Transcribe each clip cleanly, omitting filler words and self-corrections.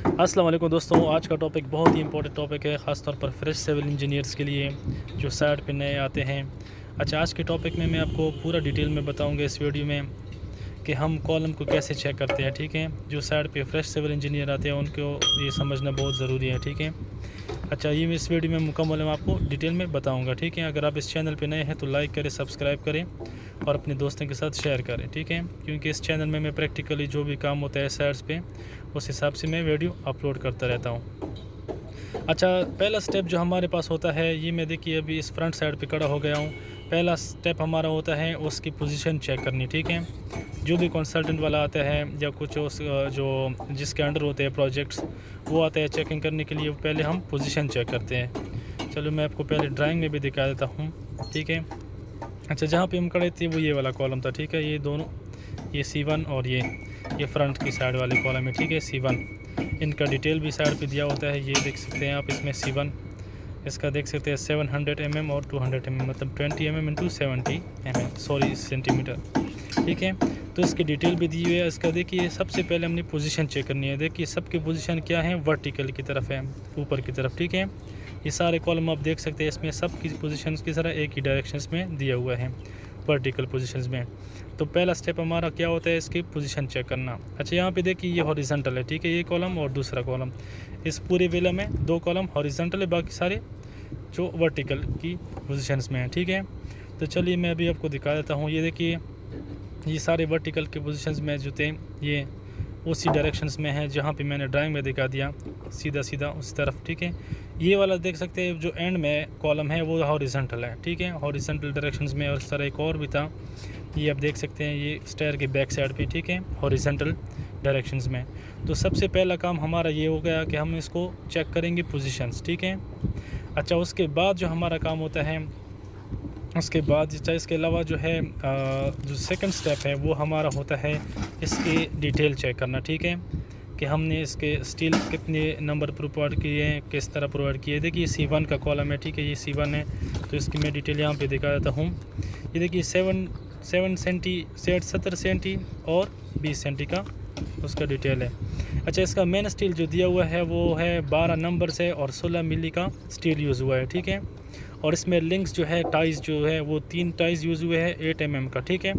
अस्सलाम वालेकुम दोस्तों, आज का टॉपिक बहुत ही इंपॉर्टेंट टॉपिक है, ख़ास तौर पर फ्रेश सिविल इंजीनियर्स के लिए जो साइट पे नए आते हैं। अच्छा, आज के टॉपिक में मैं आपको पूरा डिटेल में बताऊंगा इस वीडियो में कि हम कॉलम को कैसे चेक करते हैं। ठीक है, जो साइट पे फ्रेश सिविल इंजीनियर आते हैं उनको ये समझना बहुत ज़रूरी है। ठीक है, अच्छा ये मैं इस वीडियो में मुकम्मल मैं आपको डिटेल में बताऊंगा। ठीक है, अगर आप इस चैनल पे नए हैं तो लाइक करें, सब्सक्राइब करें और अपने दोस्तों के साथ शेयर करें। ठीक है, क्योंकि इस चैनल में मैं प्रैक्टिकली जो भी काम होता है साइट्स पे उस हिसाब से मैं वीडियो अपलोड करता रहता हूँ। अच्छा, पहला स्टेप जो हमारे पास होता है, ये मैं देखिए अभी इस फ्रंट साइड पे खड़ा हो गया हूँ। पहला स्टेप हमारा होता है उसकी पोजीशन चेक करनी। ठीक है, जो भी कंसल्टेंट वाला आता है या कुछ उस जो जिसके अंडर होते हैं प्रोजेक्ट्स, वो आता है चेकिंग करने के लिए, पहले हम पोजीशन चेक करते हैं। चलो मैं आपको पहले ड्राइंग में भी दिखा देता हूँ। ठीक है, अच्छा जहाँ पे हम खड़े थे वो ये वाला कॉलम था। ठीक है, ये दोनों, ये C1 और ये फ्रंट की साइड वाले कॉलम है। ठीक है, C1, इनका डिटेल भी साइड पे दिया होता है, ये देख सकते हैं आप। इसमें C1 इसका देख सकते हैं 700 mm और 200 mm, मतलब 20 mm into 70 mm, sorry centimetre. ठीक है, तो इसकी डिटेल भी दी हुई है। इसका देखिए सबसे पहले हमने पोजीशन चेक करनी है। देखिए सबकी पोजीशन क्या है, वर्टिकल की तरफ है, ऊपर की तरफ। ठीक है, ये सारे कॉलम आप देख सकते हैं, इसमें सब की पोजीशंस की तरह एक ही डायरेक्शंस में दिया हुआ है, वर्टिकल पोजीशंस में। तो पहला स्टेप हमारा क्या होता है, इसकी पोजीशन चेक करना। अच्छा, यहाँ पे देखिए ये हॉरिजॉन्टल है। ठीक है, ये कॉलम और दूसरा कॉलम, इस पूरे वेला में दो कॉलम हॉरिजॉन्टल है, बाकी सारे जो वर्टिकल की पोजीशंस में है। ठीक है, तो चलिए मैं अभी आपको दिखा देता हूँ। ये देखिए ये सारे वर्टिकल के पोजीशंस में जो थे ये उसी डायरेक्शंस में है जहाँ पे मैंने ड्राइंग में दिखा दिया, सीधा सीधा उस तरफ। ठीक है, ये वाला देख सकते हैं जो एंड में कॉलम है वो हॉरिजॉन्टल है। ठीक है, हॉरिजॉन्टल डायरेक्शंस में। और इस तरह एक और भी था, ये आप देख सकते हैं, ये स्टेयर के बैक साइड पे। ठीक है, हॉरिजॉन्टल डायरेक्शंस में। तो सबसे पहला काम हमारा ये हो गया कि हम इसको चेक करेंगे पोजीशंस। ठीक है, अच्छा उसके बाद जो हमारा काम होता है, उसके बाद इसके अलावा जो है जो सेकंड स्टेप है वो हमारा होता है इसकी डिटेल चेक करना। ठीक है, कि हमने इसके स्टील कितने नंबर प्रोवाइड किए हैं, किस तरह प्रोवाइड किए। देखिए C1 का कॉलम है। ठीक है, ये C1 है, तो इसकी मैं डिटेल यहाँ पे दिखा देता हूँ। ये देखिए 7 सेंटी, 70 सेंटी और 20 सेंटी का उसका डिटेल है। अच्छा, इसका मेन स्टील जो दिया हुआ है वो है 12 नंबर से और 16 मिली का स्टील यूज़ हुआ है। ठीक है, और इसमें लिंक्स जो है, टाइज जो है वो 3 टाइज यूज़ हुए हैं 8 mm का। ठीक है,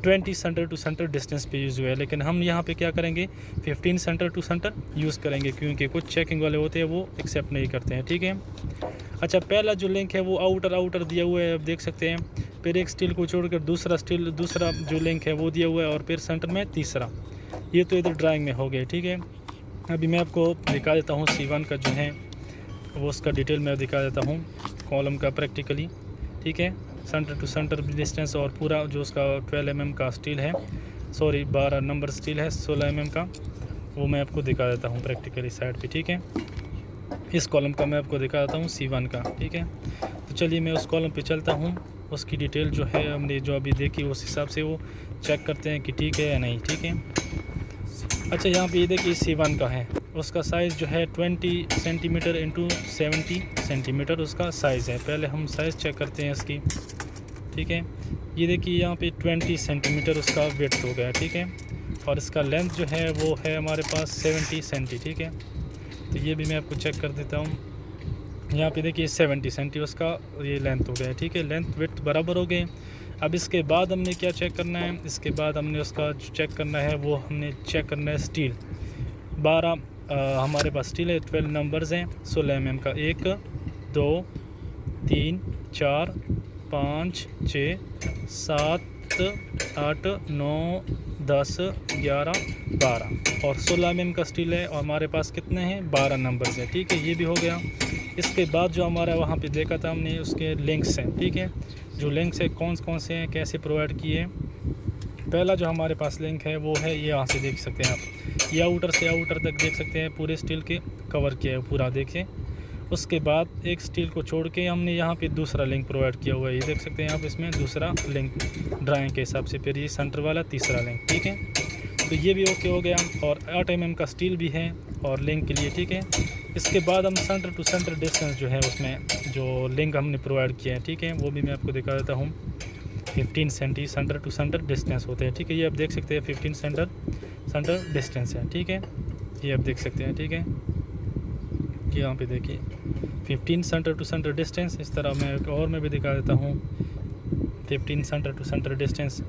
20 सेंटर टू सेंटर डिस्टेंस पे यूज़ हुआ है, लेकिन हम यहाँ पे क्या करेंगे 15 सेंटर टू सेंटर यूज़ करेंगे, क्योंकि कुछ चेकिंग वाले होते हैं वो एक्सेप्ट नहीं करते हैं। ठीक है, अच्छा पहला जो लिंक है वो आउटर दिया हुआ है, आप देख सकते हैं। फिर एक स्टील को छोड़कर दूसरा जो लिंक है वो दिया हुआ है, और फिर सेंटर में तीसरा। ये तो इधर ड्राइंग में हो गए। ठीक है, अभी मैं आपको दिखा देता हूँ C1 का जो है वो उसका डिटेल मैं दिखा देता हूँ कॉलम का प्रैक्टिकली। ठीक है, सेंटर टू सेंटर डिस्टेंस और पूरा जो उसका 12 mm का स्टील है, सॉरी 12 नंबर स्टील है 16 mm का, वो मैं आपको दिखा देता हूँ प्रैक्टिकली साइड पे। ठीक है, इस कॉलम का मैं आपको दिखा देता हूँ C1 का। ठीक है, तो चलिए मैं उस कॉलम पे चलता हूँ, उसकी डिटेल जो है हमने जो अभी देखी उस हिसाब से वो चेक करते हैं कि ठीक है या नहीं। ठीक है, अच्छा यहाँ पे ये देखिए C1 का है, उसका साइज़ जो है 20 सेंटीमीटर इंटू 70 सेंटीमीटर उसका साइज़ है। पहले हम साइज़ चेक करते हैं इसकी। ठीक है, ये देखिए यहाँ पे 20 सेंटीमीटर उसका विड्थ हो गया। ठीक है, और इसका लेंथ जो है वो है हमारे पास 70 सेंटी। ठीक है, तो ये भी मैं आपको चेक कर देता हूँ। यहाँ पे देखिए 70 सेंटी उसका ये लेंथ हो गया। ठीक है, लेंथ विड्थ बराबर हो गए। अब इसके बाद हमने क्या चेक करना है, इसके बाद हमने उसका चेक करना है, वो हमने चेक करना है स्टील। 12 हमारे पास स्टील है, 12 नंबर्स हैं 16 mm का। 1 2 3 4 5 6 7 8 9 10 11 12 और 16 mm का स्टील है, और हमारे पास कितने हैं 12 नंबर्स हैं। ठीक है, ये भी हो गया। इसके बाद जो हमारा वहाँ पे देखा था हमने उसके लिंक्स हैं। ठीक है, जो लिंक्स है कौन से हैं, कैसे प्रोवाइड किए। पहला जो हमारे पास लिंक है वो है, ये यहाँ से देख सकते हैं आप, ये आउटर से आउटर तक देख सकते हैं पूरे स्टील के कवर किया है पूरा, देखिए। उसके बाद एक स्टील को छोड़ के हमने यहाँ पे दूसरा लिंक प्रोवाइड किया हुआ है, ये देख सकते हैं आप, इसमें दूसरा लिंक ड्राइंग के हिसाब से। फिर ये सेंटर वाला तीसरा लिंक। ठीक है, तो ये भी ओके हो गया, और 8 mm का स्टील भी है और लिंक के लिए। ठीक है, इसके बाद हम सेंटर टू सेंटर डिस्टेंस जो है उसमें जो लिंक हमने प्रोवाइड किया है, ठीक है, वो भी मैं आपको दिखा देता हूँ। 15 सेंटी सेंटर टू सेंटर डिस्टेंस होते हैं। ठीक है, ये आप देख सकते हैं 15 सेंटर डिस्टेंस है। ठीक है, ये आप देख सकते हैं, ठीक है। यहाँ पे देखिए 15 सेंटर टू सेंटर डिस्टेंस। इस तरह मैं और मैं भी दिखा देता हूँ 15 सेंटर टू सेंटर डिस्टेंस।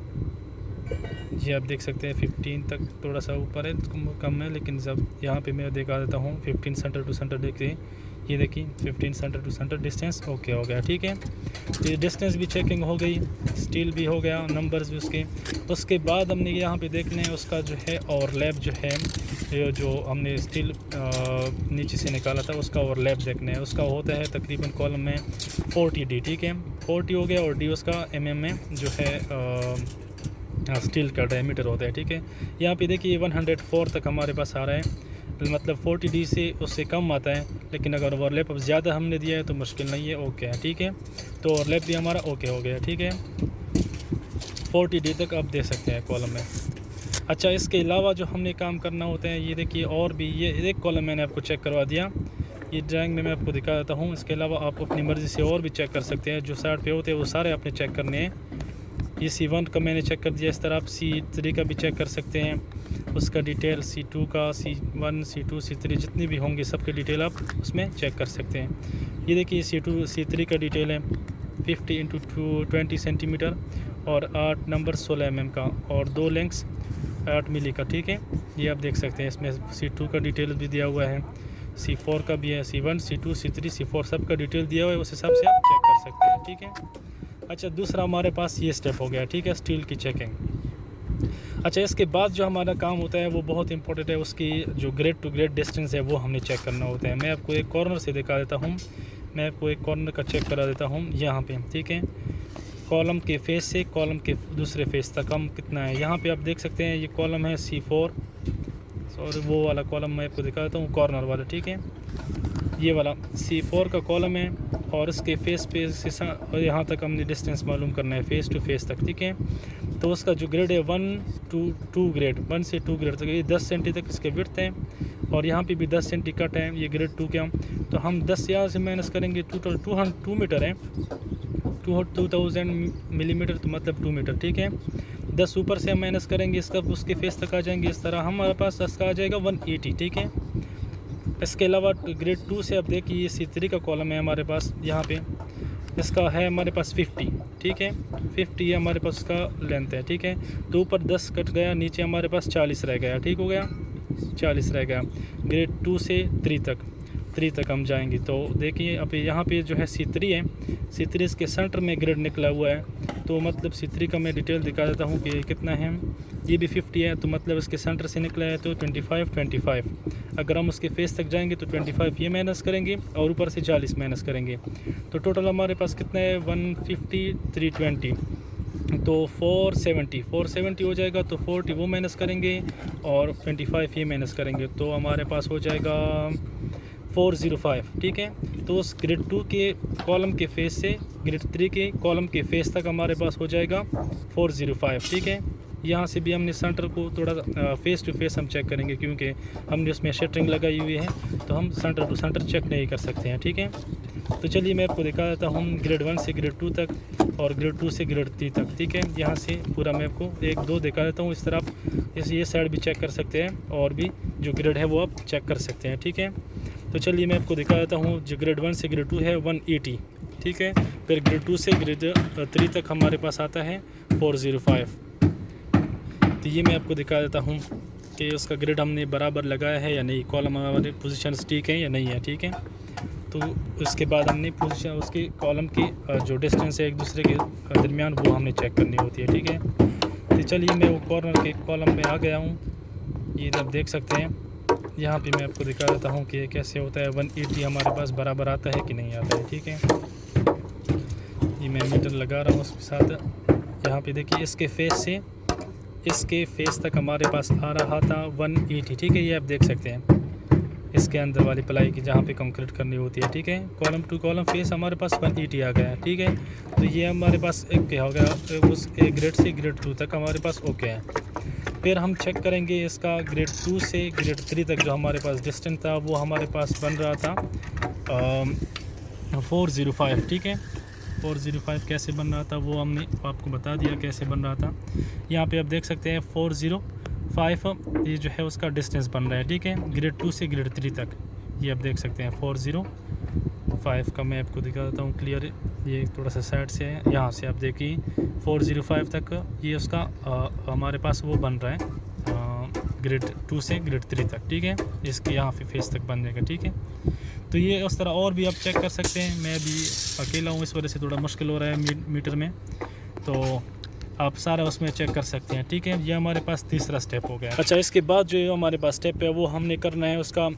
ये आप देख सकते हैं 15 तक थोड़ा सा ऊपर है, कम है, लेकिन जब यहाँ पे मैं दिखा देता हूँ 15 सेंटर टू सेंटर। देखिए ये देखिए 15 centre to centre distance okay हो गया, ठीक है। ये डिस्टेंस भी चेकिंग हो गई, स्टील भी हो गया, नंबर्स भी उसके। उसके बाद हमने यहाँ पे देखना है उसका जो है ओवरलैप जो है, ये जो हमने स्टील नीचे से निकाला था उसका ओवरलैप देखना है। उसका होता है तकरीबन कॉलम में 40 डी, ठीक है। 40 हो गया, और डी उसका mm में जो है स्टील का डायमीटर होता है, ठीक है। यहाँ पे देखिए 104 तक हमारे पास आ रहा है, मतलब 40 डी से उससे कम आता है, लेकिन अगर ओवरलैप अब ज़्यादा हमने दिया है तो मुश्किल नहीं है, ओके है, ठीक है। तो ओवरलैप भी हमारा ओके हो गया, ठीक है। 40 डी तक आप दे सकते हैं कॉलम में। अच्छा, इसके अलावा जो हमने काम करना होता है, ये देखिए और भी, ये एक कॉलम मैंने आपको चेक करवा दिया, ये ड्राइंग में मैं आपको दिखा देता हूँ। इसके अलावा आप अपनी मर्ज़ी से और भी चेक कर सकते हैं, जो साइड पे होते हैं वो सारे आपने चेक करने हैं। ये C1 का मैंने चेक कर दिया, इस तरह आप C3 का भी चेक कर सकते हैं, उसका डिटेल C2 का, C1 C2 C3 जितनी भी होंगे सबके डिटेल आप उसमें चेक कर सकते हैं। ये देखिए C3 का डिटेल है 50 × 20 सेंटीमीटर और 8 नंबर 16 mm का, और 2 लेंग्स 8 मिली का, ठीक है। ये आप देख सकते हैं, इसमें C2 का डिटेल भी दिया हुआ है, C4 का भी है, C1 C2 C3 C4 सब का डिटेल दिया हुआ है, उस हिसाब से आप चेक कर सकते हैं, ठीक है। अच्छा, दूसरा हमारे पास ये स्टेप हो गया, ठीक है, स्टील की चेकिंग। अच्छा, इसके बाद जो हमारा काम होता है वो बहुत इंपॉर्टेंट है, उसकी जो ग्रेड टू ग्रेड डिस्टेंस है वो हमने चेक करना होता है। मैं आपको एक कॉर्नर से दिखा देता हूँ, मैं आपको एक कॉर्नर का चेक करा देता हूँ यहाँ पे, ठीक है। कॉलम के फेस से कॉलम के दूसरे फेस तक हम कितना है, यहाँ पे आप देख सकते हैं ये कॉलम है C4, और वो वाला कॉलम मैं आपको दिखा देता हूँ कॉर्नर वाला, ठीक है। ये वाला C4 का कॉलम है, और इसके फेस पे और यहाँ तक हमने डिस्टेंस मालूम करना है फेस टू फेस तक, ठीक है। तो उसका जो ग्रेड है 1 to 2 ग्रेड, 1 से 2 ग्रेड तक, ये 10 सेंटी तक इसके विड्थ है, और यहाँ पे भी 10 सेंटी कट है, ये ग्रेड 2 का। तो हम 10 यहाँ से माइनस करेंगे, 2 मीटर है, 2000 मिलीमीटर, तो मतलब 2 मीटर, ठीक है। 10 ऊपर से हम माइनस करेंगे, इसका उसके फेस तक आ जाएंगे, इस तरह हमारे पास इसका आ जाएगा 180, ठीक है। इसके अलावा ग्रेड 2 से आप देखिए ये C3 का कॉलम है हमारे पास, यहाँ पे इसका है हमारे पास 50, ठीक है। 50 है हमारे पास उसका लेंथ है, ठीक है। तो ऊपर 10 कट गया, नीचे हमारे पास 40 रह गया, ठीक हो गया, 40 रह गया। ग्रेड 2 से 3 तक हम जाएंगे। तो देखिए अब यहाँ पे जो है C3 है, C3 इसके सेंटर में ग्रेड निकला हुआ है, तो मतलब C3 का मैं डिटेल दिखा देता हूँ कि कितना है। ये भी 50 है, तो मतलब इसके सेंटर से निकला है तो 25। अगर हम उसके फेस तक जाएंगे तो 25 ये माइनस करेंगे, और ऊपर से 40 माइनस करेंगे, तो टोटल हमारे पास कितना है 150 320, तो 470 हो जाएगा। तो 40 वो माइनस करेंगे और 25 ये माइनस करेंगे, तो हमारे पास हो जाएगा 405, ठीक है। तो उस ग्रेड 2 के कॉलम के फेस से ग्रेड 3 के कॉलम के फेस तक हमारे पास हो जाएगा 405, ठीक है। यहाँ से भी हमने सेंटर को थोड़ा फेस टू फेस हम चेक करेंगे, क्योंकि हमने उसमें शटरिंग लगाई हुई है, तो हम सेंटर टू सेंटर चेक नहीं कर सकते हैं, ठीक है। तो चलिए मैं आपको दिखा देता हूँ ग्रेड 1 से ग्रेड 2 तक और ग्रेड 2 से ग्रेड 3 तक, ठीक है। यहाँ से पूरा मैं आपको 1-2 दिखा देता हूँ। इस तरह आप ये साइड भी चेक कर सकते हैं, और भी जो ग्रेड है वो आप चेक कर सकते हैं, ठीक है। तो चलिए मैं आपको दिखा देता हूँ, जो ग्रेड 1 से ग्रेड 2 है 180, ठीक है। फिर ग्रेड 2 से ग्रेड 3 तक हमारे पास आता है 405। तो ये मैं आपको दिखा देता हूँ कि उसका ग्रेड हमने बराबर लगाया है या नहीं, कॉलम हमारे पोजीशन ठीक है या नहीं है, ठीक है। तो उसके बाद हमने पोजीशन उसके कॉलम की जो डिस्टेंस है एक दूसरे के दरमियान वो हमने चेक करनी होती है, ठीक है। तो चलिए मैं वो कॉर्नर के कॉलम में आ गया हूँ, ये आप देख सकते हैं। यहाँ पे मैं आपको दिखा देता हूँ कि कैसे होता है, 180 हमारे पास बराबर आता है कि नहीं आता है, ठीक है। ये मैं मीटर लगा रहा हूँ उसके साथ। यहाँ पे देखिए इसके फेस से इसके फेस तक हमारे पास आ रहा था 180, ठीक है। ये आप देख सकते हैं इसके अंदर वाली प्लाई की जहाँ पे कंक्रीट करनी होती है, ठीक है। कॉलम टू कॉलम फेस हमारे पास 180 आ गया है, ठीक है। तो ये हमारे पास एक क्या हो गया, उस ग्रेड से ग्रेड 2 तक हमारे पास ओके है। फिर हम चेक करेंगे इसका ग्रेड 2 से ग्रेड 3 तक जो हमारे पास डिस्टेंस था वो हमारे पास बन रहा था 405, ठीक है। 405 कैसे बन रहा था वो हमने आपको बता दिया कैसे बन रहा था। यहाँ पे आप देख सकते हैं 5 ये जो है उसका डिस्टेंस बन रहा है, ठीक है, ग्रेड 2 से ग्रेड 3 तक। ये आप देख सकते हैं 405 का मैं आपको दिखा देता हूँ क्लियर। ये थोड़ा सा साइड से है, यहाँ से आप देखिए 405 तक ये उसका हमारे पास वो बन रहा है ग्रेड 2 से ग्रेड 3 तक, ठीक है। इसके यहाँ पे फेस तक बन जाएगा, ठीक है। तो ये उस तरह और भी आप चेक कर सकते हैं। मैं भी अकेला हूँ, इस वजह से थोड़ा मुश्किल हो रहा है मीटर में, तो आप सारा उसमें चेक कर सकते हैं, ठीक है। ये हमारे पास तीसरा स्टेप हो गया। अच्छा, इसके बाद जो हमारे पास स्टेप है वो हमने करना है उसका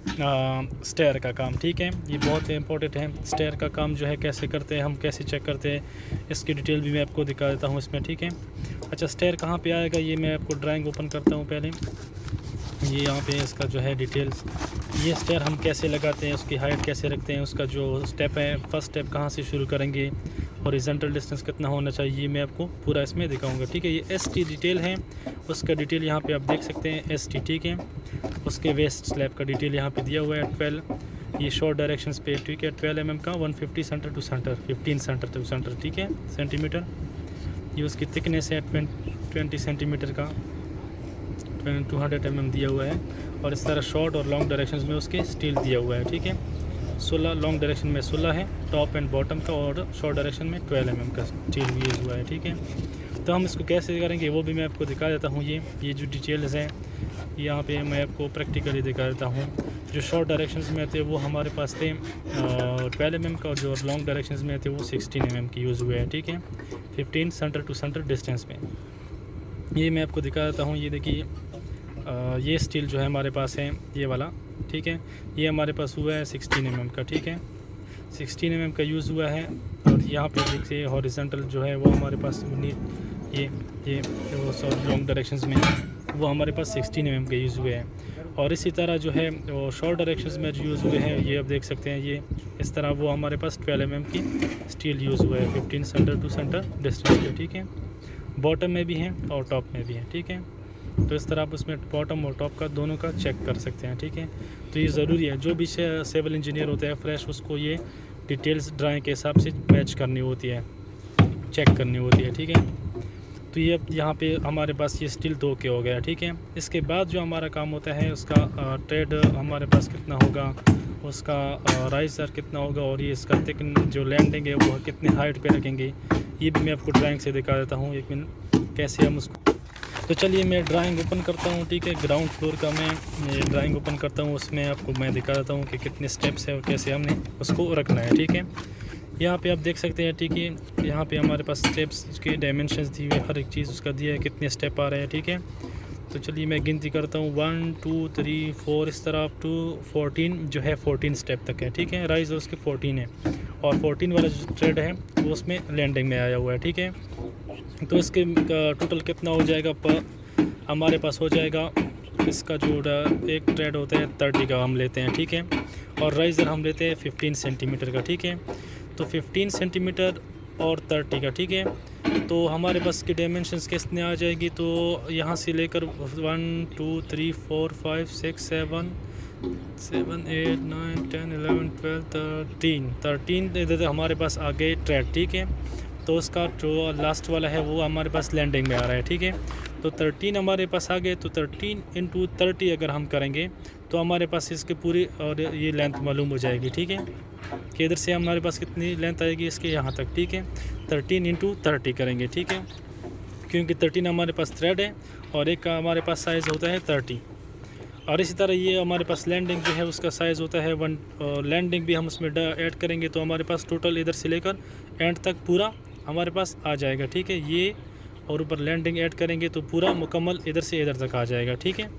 स्टेयर का काम, ठीक है। ये बहुत इंपॉर्टेंट है। स्टेयर का काम जो है कैसे करते हैं, हम कैसे चेक करते हैं, इसकी डिटेल भी मैं आपको दिखा देता हूँ इसमें, ठीक है। अच्छा, स्टेयर कहाँ पे आएगा, ये मैं आपको ड्राइंग ओपन करता हूँ पहले। ये यहाँ पे इसका जो है डिटेल्स, ये स्टेयर हम कैसे लगाते हैं, उसकी हाइट कैसे रखते हैं, उसका जो स्टेप है, फर्स्ट स्टेप कहाँ से शुरू करेंगे, हॉरिजॉन्टल डिस्टेंस कितना होना चाहिए, ये मैं आपको पूरा इसमें दिखाऊंगा, ठीक है। ये एसटी डिटेल है, उसका डिटेल यहाँ पे आप देख सकते हैं एसटी, ठीक है। उसके वेस्ट स्लैब का डिटेल यहाँ पे दिया हुआ है 12। ये शॉर्ट डायरेक्शंस पे, ठीक है, 12 mm का, 150 centre to centre, 15 centre to centre, ठीक है, सेंटीमीटर। ये उसकी थिकनेस है 20 सेंटीमीटर का, 200 mm दिया हुआ है। और इस तरह शॉर्ट और लॉन्ग डायरेक्शंस में उसके स्टील दिया हुआ है, ठीक है। 16 लॉन्ग डायरेक्शन में 16 है टॉप एंड बॉटम का, और शॉर्ट डायरेक्शन में 12 mm का स्टील यूज़ हुआ है, ठीक है। तो हम इसको कैसे करेंगे वो भी मैं आपको दिखा देता हूँ। ये जो डिटेल्स हैं यहाँ पे मैं आपको प्रैक्टिकली दिखा देता हूँ। जो शॉर्ट डायरेक्शंस में थे वो हमारे पास थे 12 mm का, और जो लॉन्ग डायरेक्शंस में थे वो 16 mm की यूज़ हुए हैं, ठीक है, 15 सेंटर टू सेंटर डिस्टेंस में। ये मैं आपको दिखा देता हूँ। ये देखिए ये स्टील जो है हमारे पास है, ये वाला, ठीक है। ये हमारे पास हुआ है 16 mm का, ठीक है, 16 mm का यूज़ हुआ है। और यहाँ पे देखिए हॉरिजॉन्टल जो है वो हमारे पास ये वो सब लॉन्ग डायरेक्शंस में वो हमारे पास 16 mm के यूज़ हुए हैं। और इसी तरह जो है वो शॉर्ट डायरेक्शंस में जो यूज़ हुए हैं, ये आप देख सकते हैं, ये इस तरह वो हमारे पास 12 mm की स्टील यूज़ हुआ है 15 सेंटर टू सेंटर डिस्टेंस पे, ठीक है। बॉटम में भी हैं और टॉप में भी हैं, ठीक है। तो इस तरह आप उसमें बॉटम और टॉप का दोनों का चेक कर सकते हैं, ठीक है। तो ये ज़रूरी है, जो भी सिविल इंजीनियर होता है फ्रेश, उसको ये डिटेल्स ड्राइंग के हिसाब से मैच करनी होती है, चेक करनी होती है, ठीक है। तो ये यहाँ पे हमारे पास ये स्टील 2 के हो गया, ठीक है। इसके बाद जो हमारा काम होता है उसका ट्रेड हमारे पास कितना होगा, उसका राइजर कितना होगा, और ये इसका थिकन जो लैंडिंग है वो कितने हाइट पे रखेंगे, ये भी मैं आपको ड्राइंग से दिखा देता हूँ एक मिनट कैसे हम उसको। तो चलिए मैं ड्राइंग ओपन करता हूँ, ठीक है। ग्राउंड फ्लोर का मैं ड्राइंग ओपन करता हूँ, उसमें आपको मैं दिखा देता हूँ कि कितने स्टेप्स है और कैसे हमने उसको रखना है, ठीक है। यहाँ पे आप देख सकते हैं, ठीक है, यहाँ पे हमारे पास स्टेप्स के डायमेंशंस दिए हुए, हर एक चीज़ उसका दिया है, कितने स्टेप आ रहे हैं, ठीक है। तो चलिए मैं गिनती करता हूँ 1 2 3 4 इस तरह अप टू 14 जो है 14 स्टेप तक है, ठीक है। राइज उसके 14 है, और 14 वाला जो थ्रेड है वो उसमें लैंडिंग में आया हुआ है, ठीक है। तो इसके टोटल कितना हो जाएगा, पर हमारे पास हो जाएगा इसका जो एक थ्रेड होता है 30 का हम लेते हैं, ठीक है। और राइज़र हम लेते हैं 15 सेंटीमीटर का, ठीक है। तो 15 सेंटीमीटर और 30 का, ठीक है। तो हमारे पास की डायमेंशंस कितने आ जाएगी, तो यहाँ से लेकर 1 2 3 4 5 6 7 8 9 10 11 12 13 इधर हमारे पास आ गए थ्रेड, ठीक है। तो उसका जो लास्ट वाला है वो हमारे पास लैंडिंग में आ रहा है, ठीक है। तो 13 हमारे पास आ गए, तो 13 × 30 अगर हम करेंगे तो हमारे पास इसके पूरी और ये लेंथ मालूम हो जाएगी, ठीक है, कि इधर से हमारे पास कितनी लेंथ आएगी इसके यहाँ तक, ठीक है। 13 × 30 करेंगे, ठीक है, क्योंकि 13 हमारे पास थ्रेड है और एक का हमारे पास साइज़ होता है 30। और इसी तरह ये हमारे पास लैंडिंग जो है उसका साइज़ होता है 1, लैंडिंग भी हम उसमें ऐड करेंगे तो हमारे पास टोटल इधर से लेकर एंड तक पूरा हमारे पास आ जाएगा, ठीक है। ये और ऊपर लैंडिंग ऐड करेंगे तो पूरा मुकम्मल इधर से इधर तक आ जाएगा, ठीक है।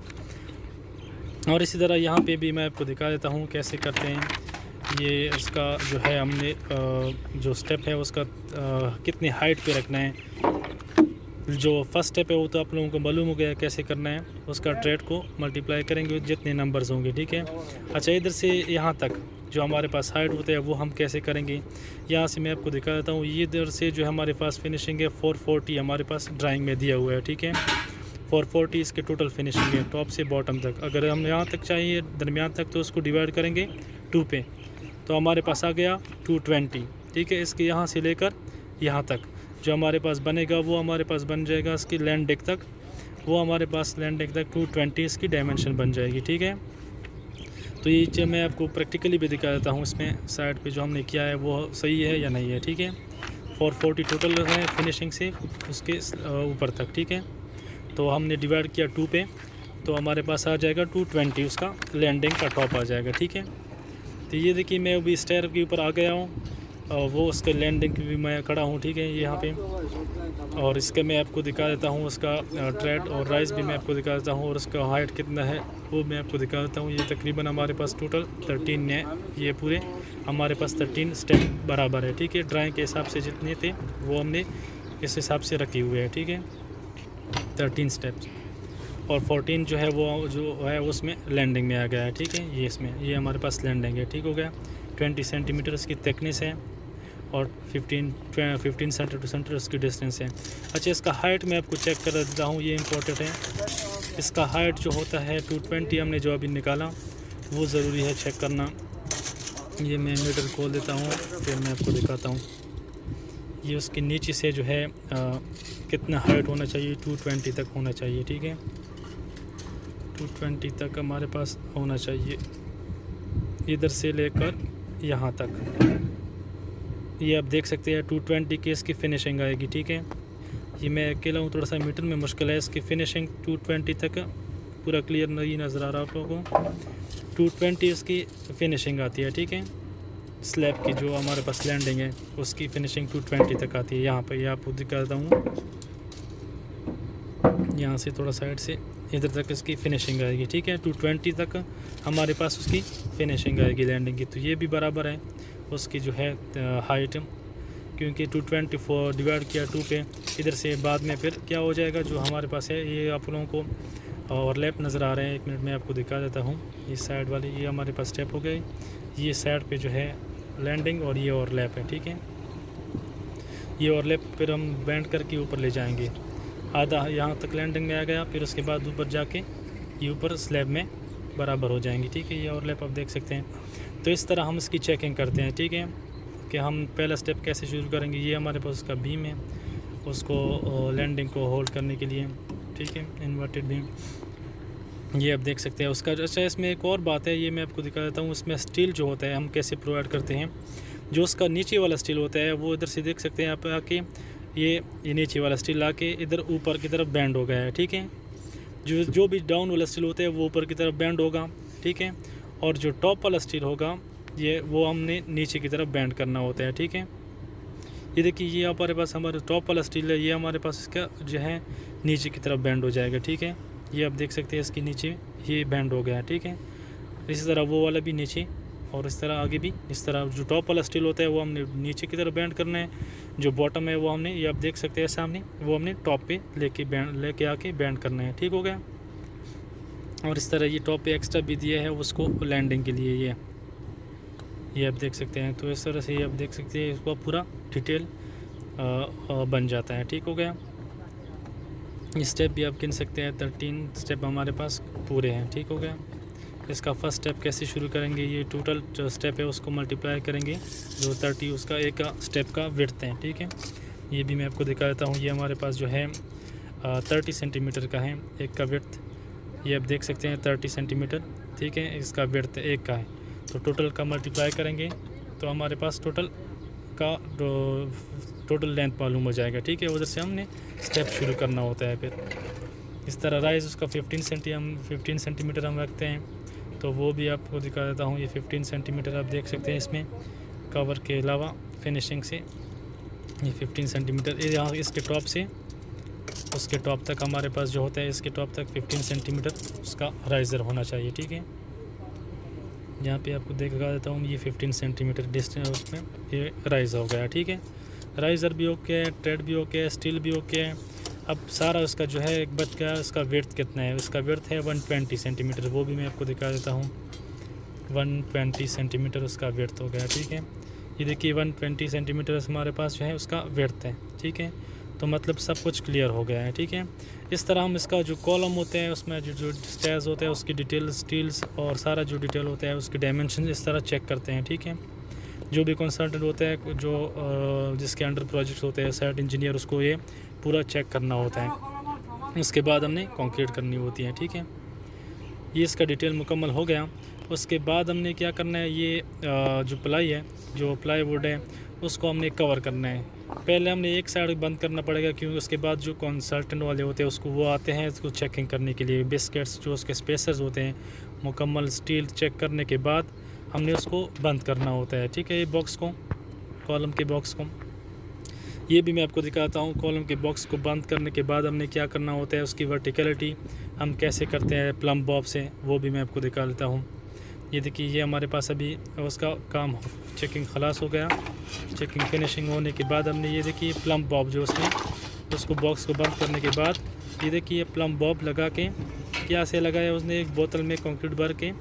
और इसी तरह यहाँ पे भी मैं आपको दिखा देता हूँ कैसे करते हैं। ये इसका जो है हमने जो स्टेप है उसका कितनी हाइट पे रखना है, जो फर्स्ट स्टेप है वो तो आप लोगों को मालूम हो गया कैसे करना है। उसका ट्रेड को मल्टीप्लाई करेंगे जितने नंबर्स होंगे, ठीक है। अच्छा, इधर से यहाँ तक जो हमारे पास हाइट होता है वो हम कैसे करेंगे, यहाँ से मैं आपको दिखा देता हूँ। ये इधर से जो हमारे पास फिनिशिंग है 440 हमारे पास ड्राइंग में दिया हुआ है, ठीक है। 440 इसके टोटल फिनिशिंग है टॉप से बॉटम तक। अगर हम यहाँ तक चाहिए दरमियान तक तो उसको डिवाइड करेंगे 2 पे, तो हमारे पास आ गया 220, ठीक है। इसके यहाँ से लेकर यहाँ तक जो हमारे पास बनेगा वो हमारे पास बन जाएगा इसकी लैंड डेक तक, वो हमारे पास लैंडिंग तक 220 इसकी डायमेंशन बन जाएगी, ठीक है। तो ये चीज़ मैं आपको प्रैक्टिकली भी दिखा देता हूँ, इसमें साइड पे जो हमने किया है वो सही है या नहीं है, ठीक है। 440 टोटल है फिनिशिंग से उसके ऊपर तक, ठीक है। तो हमने डिवाइड किया 2 पे, तो हमारे पास आ जाएगा 220 उसका लैंडिंग का टॉप आ जाएगा, ठीक है। तो ये देखिए मैं अभी स्टेयर के ऊपर आ गया हूँ और वो उसके लैंडिंग भी मैं खड़ा हूँ, ठीक है, ये यहाँ पे। और इसके मैं आपको दिखा देता हूँ, उसका ट्रेड और राइज भी मैं आपको दिखा देता हूँ, और उसका हाइट कितना है वो मैं आपको दिखा देता हूँ। ये तकरीबन हमारे पास टोटल 13 है, ये पूरे हमारे पास 13 स्टेप बराबर है, ठीक है। ड्राइंग के हिसाब से जितने थे वो हमने इस हिसाब से रखे हुए हैं, ठीक है, 13 स्टेप्स। और 14 जो है उसमें लैंडिंग में आ गया है, ठीक है। ये इसमें ये हमारे पास लैंडिंग है, ठीक हो गया। 20 सेंटीमीटर इसकी थिकनेस है और 15 सेंटर टू सेंटर उसकी डिस्टेंस है। अच्छा, इसका हाइट मैं आपको चेक कर देता हूँ, ये इम्पोर्टेंट है। इसका हाइट जो होता है 220 हमने जो अभी निकाला वो ज़रूरी है चेक करना। ये मैं मीटर खोल देता हूँ, फिर मैं आपको दिखाता हूँ। ये उसके नीचे से जो है कितना हाइट होना चाहिए, 220 तक होना चाहिए, ठीक है। 220 तक हमारे पास होना चाहिए, इधर से लेकर यहाँ तक। ये आप देख सकते हैं 220 की इसकी फ़िनिशिंग आएगी, ठीक है। ये मैं अकेला हूँ, थोड़ा सा मीटर में मुश्किल है। इसकी फ़िनिशिंग 220 तक पूरा क्लियर नहीं नज़र आ रहा आप लोगों को। 220 इसकी फ़िनिशिंग आती है, ठीक है। स्लैब की जो हमारे पास लैंडिंग है उसकी फ़िनिशिंग 220 तक आती है। यहाँ पर ये आपको दिखाता हूँ, यहाँ से थोड़ा साइड से इधर तक इसकी फ़िनिशिंग आएगी, ठीक है। 220 तक हमारे पास उसकी फ़िनिशिंग आएगी लैंडिंग की। तो ये भी बराबर है उसकी जो है हाइट, क्योंकि 224 डिवाइड किया 2 पे, इधर से बाद में फिर क्या हो जाएगा जो हमारे पास है। ये आप लोगों को ओवरलैप नज़र आ रहे हैं, 1 मिनट में आपको दिखा देता हूँ। ये साइड वाले ये हमारे पास स्टेप हो गए, ये साइड पे जो है लैंडिंग और ये ओवरलैप है, ठीक है। ये ओवरलैप फिर हम बैंड करके ऊपर ले जाएंगे। आधा यहाँ तक लैंडिंग में आ गया, फिर उसके बाद ऊपर जाके ये ऊपर स्लैब में बराबर हो जाएंगी, ठीक है। ये ओवरलैप आप देख सकते हैं। तो इस तरह हम इसकी चेकिंग करते हैं, ठीक है, कि हम पहला स्टेप कैसे शुरू करेंगे। ये हमारे पास उसका बीम है, उसको लैंडिंग को होल्ड करने के लिए, ठीक है, इन्वर्टेड बीम। ये आप देख सकते हैं उसका। अच्छा, इसमें एक और बात है, ये मैं आपको दिखा देता हूँ। उसमें स्टील जो होता है हम कैसे प्रोवाइड करते हैं। जो उसका नीचे वाला स्टील होता है वो इधर से देख सकते हैं आप आके, ये नीचे वाला स्टील आके इधर ऊपर की तरफ बैंड हो गया है, ठीक है। जो भी डाउन वाला स्टील होता है वो ऊपर की तरफ बैंड होगा, ठीक है। और जो टॉप वाला स्टील होगा वो हमने नीचे की तरफ बैंड करना होता है, ठीक है। ये देखिए, ये हमारे पास हमारे टॉप वाला स्टील है, ये हमारे पास इसका जो है नीचे की तरफ बैंड हो जाएगा, ठीक है। ये आप देख सकते हैं इसके नीचे ये बैंड हो गया, ठीक है। इसी तरह वो वाला भी नीचे, और इस तरह आगे भी इस तरह। जो टॉप वाला स्टील होता है वो हमने नीचे की तरफ बैंड करना है, जो बॉटम है वो हमने, ये आप देख सकते हैं सामने, वो हमने टॉप पे लेके आके बैंड करना है, ठीक हो गया। और इस तरह ये टॉप पे एक्स्ट्रा भी दिया है उसको लैंडिंग के लिए, ये आप देख सकते हैं। तो इस तरह से ये आप देख सकते हैं इसको पूरा डिटेल बन जाता है, ठीक हो गया। स्टेप भी आप गिन सकते हैं, 13 स्टेप हमारे पास पूरे हैं, ठीक हो गया। इसका फर्स्ट स्टेप कैसे शुरू करेंगे, ये टोटल जो स्टेप है उसको मल्टीप्लाई करेंगे, जो 30 उसका एक का स्टेप का विड्थ है, ठीक है। ये भी मैं आपको दिखा देता हूँ। ये हमारे पास जो है 30 सेंटीमीटर का है एक का विड्थ, ये आप देख सकते हैं 30 सेंटीमीटर, ठीक है। इसका विड्थ एक का है, तो टोटल का मल्टीप्लाई करेंगे तो हमारे पास टोटल लेंथ मालूम हो जाएगा, ठीक है। उधर से हमने स्टेप शुरू करना होता है। फिर इस तरह राइज उसका 15 सेंटीमीटर हम रखते हैं, तो वो भी आपको दिखा देता हूँ। ये 15 सेंटीमीटर आप देख सकते हैं इसमें कवर के अलावा फिनिशिंग से, ये 15 सेंटीमीटर यहाँ इसके टॉप से उसके टॉप तक हमारे पास जो होता है, इसके टॉप तक 15 सेंटीमीटर उसका राइज़र होना चाहिए, ठीक है। यहाँ पे आपको दिखा देता हूँ, ये 15 सेंटीमीटर डिस्टेंस उसमें ये राइज़ हो गया, ठीक है। राइज़र भी ओके है, ट्रेड भी ओके है, स्टील भी ओके है। अब सारा उसका जो है एक बच गया, इसका विड्थ कितना है। इसका विड्थ है 120 सेंटीमीटर, वो भी मैं आपको दिखा देता हूँ। 120 सेंटीमीटर उसका विड्थ हो गया, ठीक है। ये देखिए 120 सेंटीमीटर हमारे पास जो है उसका विड्थ है, ठीक है। तो मतलब सब कुछ क्लियर हो गया है, ठीक है। इस तरह हम इसका जो कॉलम होते हैं उसमें जो स्टेयर्स होते हैं उसकी डिटेल, स्टील्स और सारा जो डिटेल होता है उसके डायमेंशन इस तरह चेक करते हैं, ठीक है। जो भी कंसल्टेंट होता है, जो जिसके अंडर प्रोजेक्ट्स होते हैं, साइट इंजीनियर, उसको ये पूरा चेक करना होता है। उसके बाद हमने कंक्रीट करनी होती है। ठीक है, ये इसका डिटेल मुकम्मल हो गया। उसके बाद हमने क्या करना है, ये जो प्लाई है, जो प्लाईवुड है, उसको हमने कवर करना है। पहले हमने एक साइड बंद करना पड़ेगा, क्योंकि उसके बाद जो कंसल्टेंट वाले होते हैं उसको वो आते हैं इसको चेकिंग करने के लिए। बिस्किट्स जो उसके स्पेसर्स होते हैं, मुकम्मल स्टील चेक करने के बाद हमने उसको बंद करना होता है। ठीक है, ये बॉक्स को, कॉलम के बॉक्स को, ये भी मैं आपको दिखाता हूँ। कॉलम के बॉक्स को बंद करने के बाद हमने क्या करना होता है, उसकी वर्टिकलिटी हम कैसे करते हैं प्लम बॉब से, वो भी मैं आपको दिखा लेता हूँ। ये देखिए, ये हमारे पास अभी उसका काम चेकिंग खलास हो गया। चेकिंग फिनिशिंग होने के बाद हमने ये देखिए प्लम बॉब जो उसमें, उसको बॉक्स को बंद करने के बाद ये देखिए प्लम बॉब लगा के, क्या से लगाया उसने, एक बोतल में कंक्रीट भर के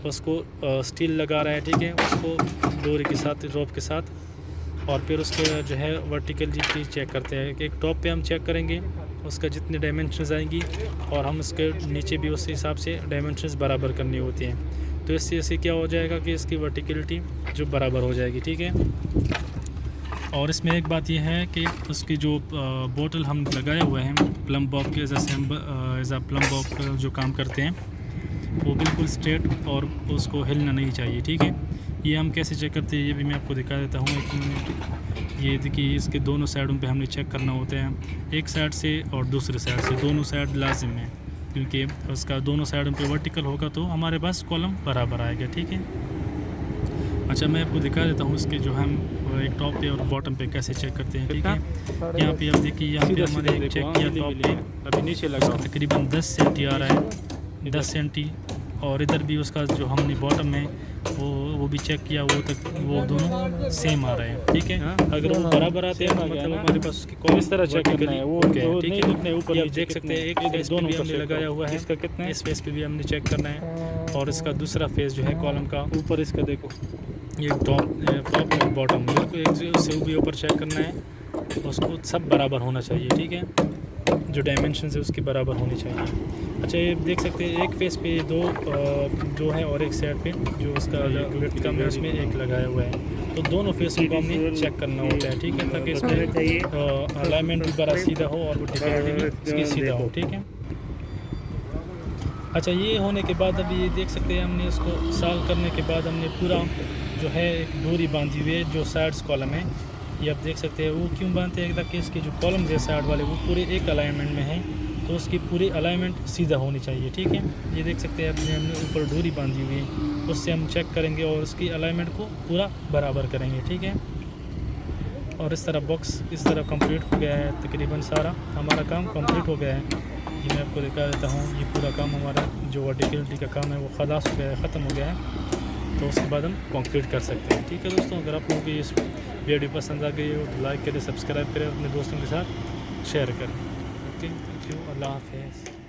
उसको स्टील लगा रहा है। ठीक है, उसको डोरी के साथ, रोप के साथ, और फिर उसके जो है वर्टिकल चीज़ चेक करते हैं। एक टॉप पे हम चेक करेंगे उसका जितने डायमेंशंस आएंगी, और हम उसके नीचे भी उस हिसाब से डायमेंशंस बराबर करनी होती हैं। तो इससे क्या हो जाएगा कि इसकी वर्टिकलिटी जो बराबर हो जाएगी। ठीक है, और इसमें एक बात यह है कि उसकी जो बोतल हम लगाए हुए हैं प्लम बॉब के एज आ प्लम बॉब जो काम करते हैं, वो बिल्कुल स्ट्रेट और उसको हिलना नहीं चाहिए। ठीक है, ये हम कैसे चेक करते हैं ये भी मैं आपको दिखा देता हूँ। एक मिनट, ये देखिए, इसके दोनों साइडों पे हमने चेक करना होता है, एक साइड से और दूसरे साइड से, दोनों साइड लाजिम है, क्योंकि उसका दोनों साइडों पे वर्टिकल होगा तो हमारे पास कॉलम बराबर आएगा। ठीक है, अच्छा मैं आपको दिखा देता हूँ इसके जो हम एक टॉप पे और बॉटम पे कैसे चेक करते हैं। ठीक है, यहाँ पे आप देखिए, यहाँ पे हमने एक चेक किया टॉप पे, अभी नीचे लगा तकरीबन 10 सेंटी आ रहा है, 10 सेंटी, और इधर भी उसका जो हमने बॉटम में वो भी चेक किया, वो दोनों सेम आ रहे हैं। ठीक है, अगर वो बराबर आते हैं तो मतलब हमारे पास उसकी कॉलम इस तरह चेक करना है, वो ठीक है, अपने ऊपर आप देख सकते हैं। एक फेस दोनों हमने लगाया हुआ है, इसका कितना है, इस फेस पे भी हमने चेक करना है, और इसका दूसरा फेस जो है कॉलम का ऊपर, इसका देखो ये टॉप और बॉटम बिल्कुल एक से भी ऊपर चेक करना है, उसको सब बराबर होना चाहिए। ठीक है, जो डायमेंशन है उसकी बराबर होनी चाहिए। अच्छा, ये देख सकते हैं एक फेस पे दो जो है, और एक साइड पे जो उसका लिफ्ट का उसमें एक लगाया हुआ है, तो दोनों फेसों को हमें चेक करना होता है। ठीक है, ताकि इसमें अलाइनमेंट भी बड़ा सीधा हो और वर्टिकलिटी भी इसकी सीधा हो। ठीक है, अच्छा, ये होने के बाद अभी ये देख सकते हैं हमने इसको सॉल्व करने के बाद हमने पूरा जो है एक डोरी बांधी हुई है, जो साइड्स कॉलम है, ये आप देख सकते हैं। वो क्यों बांधते हैं, ताकि इसके जो कॉलम है साइड वाले वो पूरे एक अलाइनमेंट में हैं, तो उसकी पूरी अलाइनमेंट सीधा होनी चाहिए। ठीक है, ये देख सकते हैं अपने हमने ऊपर डोरी बांधी हुई है, उससे हम चेक करेंगे और उसकी अलाइनमेंट को पूरा बराबर करेंगे। ठीक है, और इस तरह बॉक्स इस तरह कंप्लीट हो गया है, तकरीबन सारा हमारा काम कंप्लीट हो गया है। ये मैं आपको दिखा देता हूँ, ये पूरा काम हमारा जो वर्टिकलिटी का काम है वो खलास हो गया है, ख़त्म हो गया है। तो उसके बाद हम कंप्लीट कर सकते हैं। ठीक है दोस्तों, अगर आप लोगों को ये वीडियो पसंद आ गई हो तो लाइक करें, सब्सक्राइब करें, अपने दोस्तों के साथ शेयर करें। ओके, थैंक यू, अल्लाह हाफ़िज़।